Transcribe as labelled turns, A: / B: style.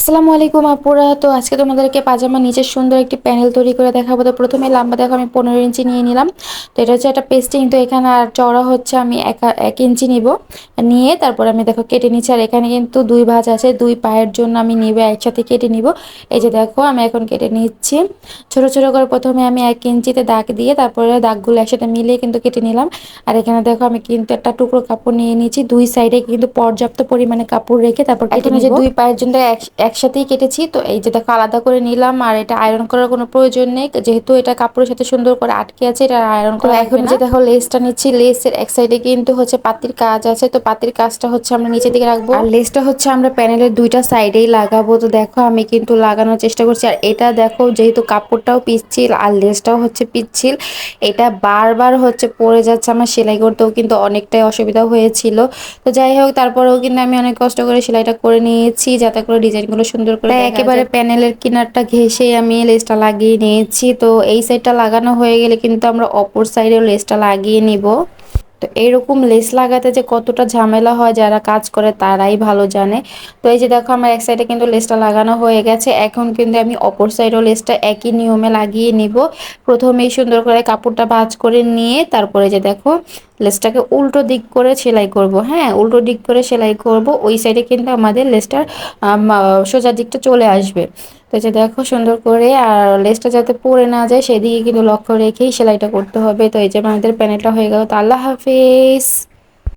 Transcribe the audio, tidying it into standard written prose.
A: আসসালামু আলাইকুম আপুরা। তো আজকে তোমাদেরকে পাজামা নিচের সুন্দর একটি প্যানেল তৈরি করে দেখাবো। তো প্রথমে লম্বা দেখো আমি 15 ইঞ্চি নিয়ে নিলাম। তো এটা হচ্ছে একটা পেস্টিং। তো এখানে আর চওড়া হচ্ছে আমি 1 ইঞ্চি নিব, নিয়ে তারপর আমি দেখো কেটে নিচ্ছি। আর এখানে কিন্তু দুই ভাঁজ আছে, দুই পায়ের জন্য আমি নিবে একসাথে কেটে নিব। এই যে দেখো আমি এখন কেটে নিচ্ছি ছোট ছোট করে। প্রথমে আমি 1 ইঞ্চিতে দাগ দিয়ে তারপরে দাগগুলো একসাথে মিলিয়ে কিন্তু কেটে নিলাম। আর এখানে দেখো আমি কিন্তু একটা টুকরো কাপড় নিয়ে নিচ্ছি, দুই সাইডে কিন্তু পর্যাপ্ত পরিমাণে কাপড় রেখে তারপর কেটে নিব। যে দুই পায়ের জন্য একসাথেই কেটেছি। তো এই যে দেখো আলাদা করে নিলাম। আর এটা আয়রন করার কোনো প্রয়োজন নেই, যেহেতু এটা কাপড়ের সাথে সুন্দর করে আটকে আছে, এটা আয়রন করা লাগবে না। এখন যে দেখো লেসটা নিচ্ছি, লেসের এক সাইডে কিন্তু হচ্ছে পাতির কাজ আছে। তো পাতির কাজটা হচ্ছে আমরা নিচের দিকে রাখবো, আর লেসটা হচ্ছে আমরা প্যানেলের দুইটা সাইডেই লাগাবো। তো দেখো আমি কিন্তু লাগানোর চেষ্টা করছি। আর এটা দেখো যেহেতু কাপড়টাও পিচ্ছিল আর লেসটাও হচ্ছে পিচ্ছিল, এটা বারবার হচ্ছে পড়ে যাচ্ছে। আমার সেলাই করতেও কিন্তু অনেকটাই অসুবিধা হয়েছিল। তো যাই হোক, তারপরেও কিন্তু আমি অনেক কষ্ট করে সেলাইটা করে নিয়েছি যাতে করে ডিজাইনগুলো সুন্দর করে দেখা যায়। একেবারে প্যানেলের কিনারটা ঘেঁষে আমি লেসটা লাগিয়ে নিয়েছি। তো এই সাইডটা লাগানো হয়ে গেলে কিন্তু আমরা অপর সাইডেও লেসটা লাগিয়ে নিব। তো এইরকম লেস লাগাতে যে কতটা ঝামেলা হয় যারা কাজ করে তারাই ভালো জানে। তো এই যে দেখো আমার এক সাইডে কিন্তু লেসটা লাগানো হয়ে গেছে। এখন কিন্তু আমি অপর সাইডেও লেসটা একই নিয়মে লাগিয়ে নিব। প্রথমেই সুন্দর করে কাপড়টা ভাঁজ করে নিয়ে তারপরে যে দেখো লেসটাকে উল্টো দিক করে সেলাই করব। হ্যাঁ, উল্টো দিক করে সেলাই করব। ওই সাইডে কিন্তু আমাদের লেসটার সোজা দিকটা চলে আসবে। তো যে দেখো সুন্দর করে, আর লেসটা যাতে পড়ে না যায় সেদিকে কিন্তু লক্ষ্য রেখেই সেলাইটা করতে হবে। তো এই যে আমাদের প্যানেলটা হয়ে গেল। তো আল্লাহ হাফেজ।